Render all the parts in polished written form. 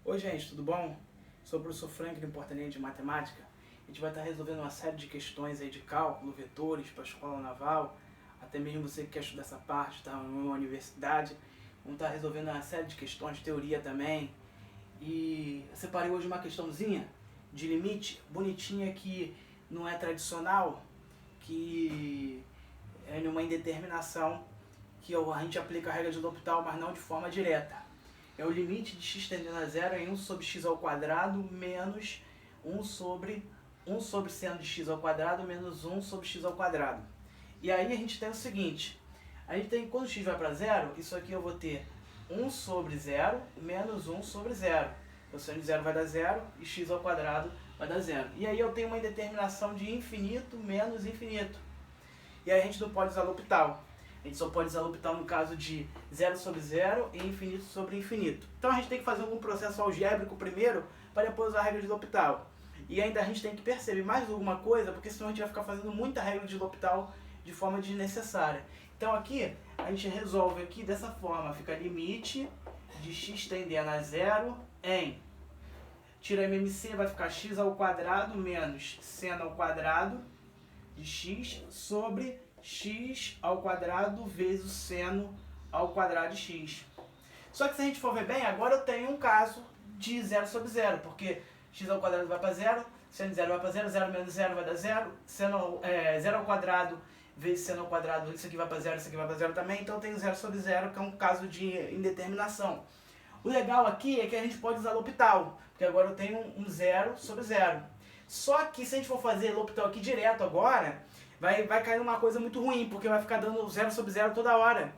Oi gente, tudo bom? Sou o professor Franklin Portalinha de Matemática. A gente vai estar resolvendo uma série de questões aí de cálculo, vetores para a escola naval. Até mesmo você que quer estudar essa parte, está numa universidade. Vamos estar resolvendo uma série de questões, de teoria também. E eu separei hoje uma questãozinha de limite, bonitinha, que não é tradicional, que é uma indeterminação, que a gente aplica a regra de L'Hopital, mas não de forma direta. É o limite de x tendendo a zero em 1 sobre x ao quadrado menos 1 sobre seno de x ao quadrado menos 1 sobre x ao quadrado. E aí a gente tem o seguinte, a gente tem, quando x vai para zero, isso aqui eu vou ter 1 sobre 0 menos 1 sobre 0. O seno de zero vai dar zero e x ao quadrado vai dar zero. E aí eu tenho uma indeterminação de infinito menos infinito. E aí a gente não pode usar L'Hopital. A gente só pode usar L'Hopital no caso de 0 sobre 0 e infinito sobre infinito. Então a gente tem que fazer algum processo algébrico primeiro para depois usar a regra de L'Hopital. E ainda a gente tem que perceber mais alguma coisa, porque senão a gente vai ficar fazendo muita regra de L'Hopital de forma desnecessária. Então aqui a gente resolve aqui dessa forma, fica limite de x tendendo a zero em, tira MMC, vai ficar x ao quadrado menos seno ao quadrado de x sobre x ao quadrado vezes o seno ao quadrado de x. Só que se a gente for ver bem, agora eu tenho um caso de 0 sobre 0, porque x ao quadrado vai para 0, seno de 0 vai para 0, 0 menos 0 vai dar 0, 0 ao quadrado vezes seno ao quadrado, isso aqui vai para 0, isso aqui vai para 0 também, então eu tenho 0 sobre 0, que é um caso de indeterminação. O legal aqui é que a gente pode usar L'Hopital, porque agora eu tenho um 0 sobre 0. Só que se a gente for fazer L'Hopital aqui direto agora, vai cair numa coisa muito ruim, porque vai ficar dando 0 sobre 0 toda hora.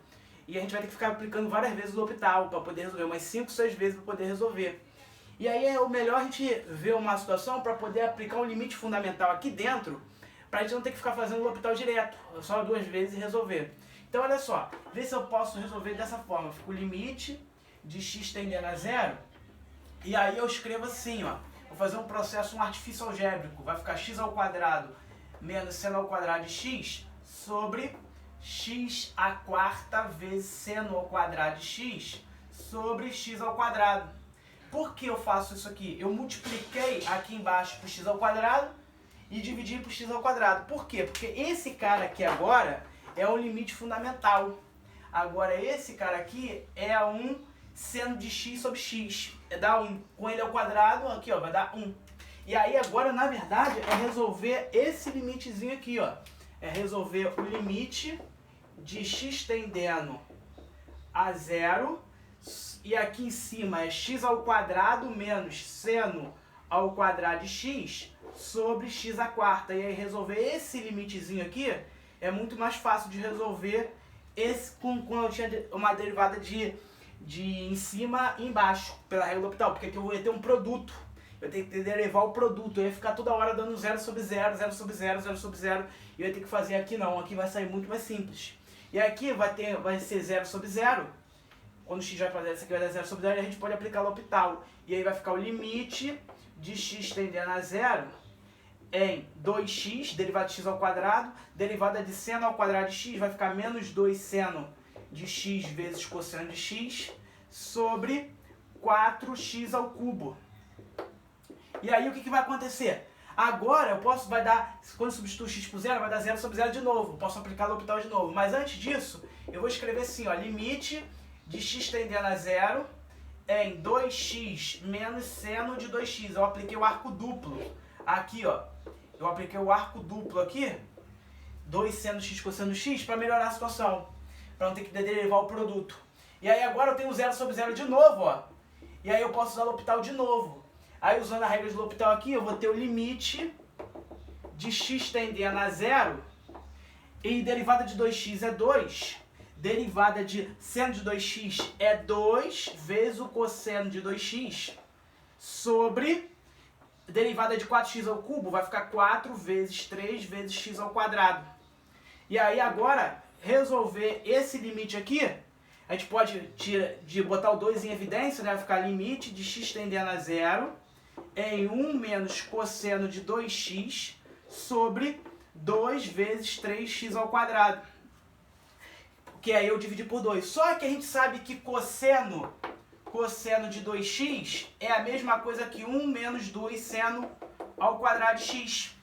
E a gente vai ter que ficar aplicando várias vezes o L'Hopital para poder resolver, umas 5, 6 vezes para poder resolver. E aí é o melhor a gente ver uma situação para poder aplicar um limite fundamental aqui dentro, para a gente não ter que ficar fazendo o L'Hopital direto, só 2 vezes e resolver. Então olha só, vê se eu posso resolver dessa forma. Fica o limite de x tendendo a zero, e aí eu escrevo assim, ó. Vou fazer um processo, um artifício algébrico, vai ficar x ao quadrado menos seno ao quadrado de x sobre x à quarta vezes seno ao quadrado de x sobre x ao quadrado. Por que eu faço isso aqui? Eu multipliquei aqui embaixo por x ao quadrado e dividi por x ao quadrado. Por quê? Porque esse cara aqui agora é um limite fundamental. Agora esse cara aqui é um seno de x sobre x. Dá 1. Com ele ao quadrado, aqui ó, vai dar 1. E aí agora, na verdade, é resolver esse limitezinho aqui, ó. É resolver o limite de x tendendo a zero. E aqui em cima é x ao quadrado menos seno ao quadrado de x sobre x à quarta. E aí resolver esse limitezinho aqui é muito mais fácil de resolver esse quando eu tinha uma derivada de em cima e embaixo, pela regra do L'Hopital, porque aqui eu vou ter um produto. Eu tenho que derivar o produto, eu ia ficar toda hora dando 0 sobre 0, 0 sobre 0, 0 sobre 0, e eu ia ter que fazer aqui não, aqui vai sair muito mais simples. E aqui vai ser 0 sobre 0, quando x vai para 0, isso aqui vai dar 0 sobre 0, e a gente pode aplicar o L'Hopital. E aí vai ficar o limite de x tendendo a 0 em 2x, derivada de x ao quadrado, derivada de seno ao quadrado de x, vai ficar menos 2 seno de x vezes cosseno de x sobre 4x ao cubo. E aí o que vai acontecer? Agora eu posso, quando eu substituo x por 0, vai dar 0 sobre 0 de novo. Posso aplicar o L'Hopital de novo. Mas antes disso, eu vou escrever assim, ó, limite de x tendendo a 0 em 2x menos seno de 2x. Eu apliquei o arco duplo. Aqui, ó. Eu apliquei o arco duplo aqui. 2 seno x cosseno x para melhorar a situação. Para não ter que derivar o produto. E aí agora eu tenho 0 sobre 0 de novo, ó. E aí eu posso usar o L'Hopital de novo. Aí usando a regra de L'Hopital aqui, eu vou ter o limite de x tendendo a 0. E derivada de 2x é 2. Derivada de seno de 2x é 2 vezes o cosseno de 2x sobre derivada de 4x ao cubo, vai ficar 4 vezes 3 vezes x ao quadrado. E aí agora, resolver esse limite aqui, a gente pode botar o 2 em evidência, né? Vai ficar limite de x tendendo a 0 em 1 menos cosseno de 2x sobre 2 vezes 3x ao quadrado. Que aí eu dividi por 2. Só que a gente sabe que cosseno cosseno de 2x é a mesma coisa que 1 menos 2 seno ao quadrado de x.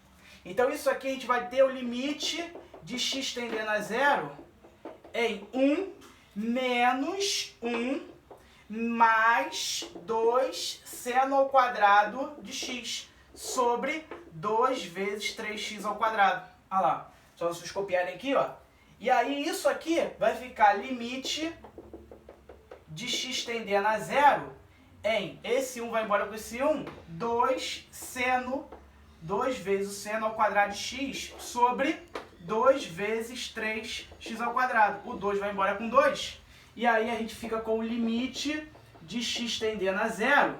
Então isso aqui a gente vai ter o limite de x tendendo a zero em 1 menos 1 mais 2 seno ao quadrado de x sobre 2 vezes 3x ao quadrado. Olha lá, só vocês copiarem aqui, ó. E aí isso aqui vai ficar limite de x tendendo a zero em, esse 1 vai embora com esse 1, 2 vezes o seno ao quadrado de x sobre 2 vezes 3x ao quadrado. O 2 vai embora com 2. E aí a gente fica com o limite de x tendendo a zero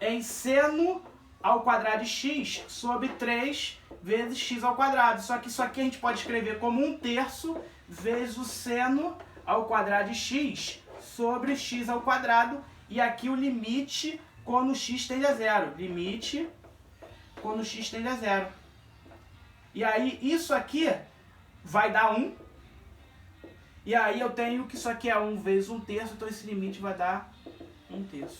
em seno ao quadrado de x sobre 3 vezes x ao quadrado. Só que isso aqui a gente pode escrever como 1/3 vezes o seno ao quadrado de x sobre x ao quadrado. E aqui o limite quando x tende a zero. Limite quando x tende a zero. E aí isso aqui vai dar 1. E aí eu tenho que isso aqui é 1 vezes 1/3, então esse limite vai dar 1/3.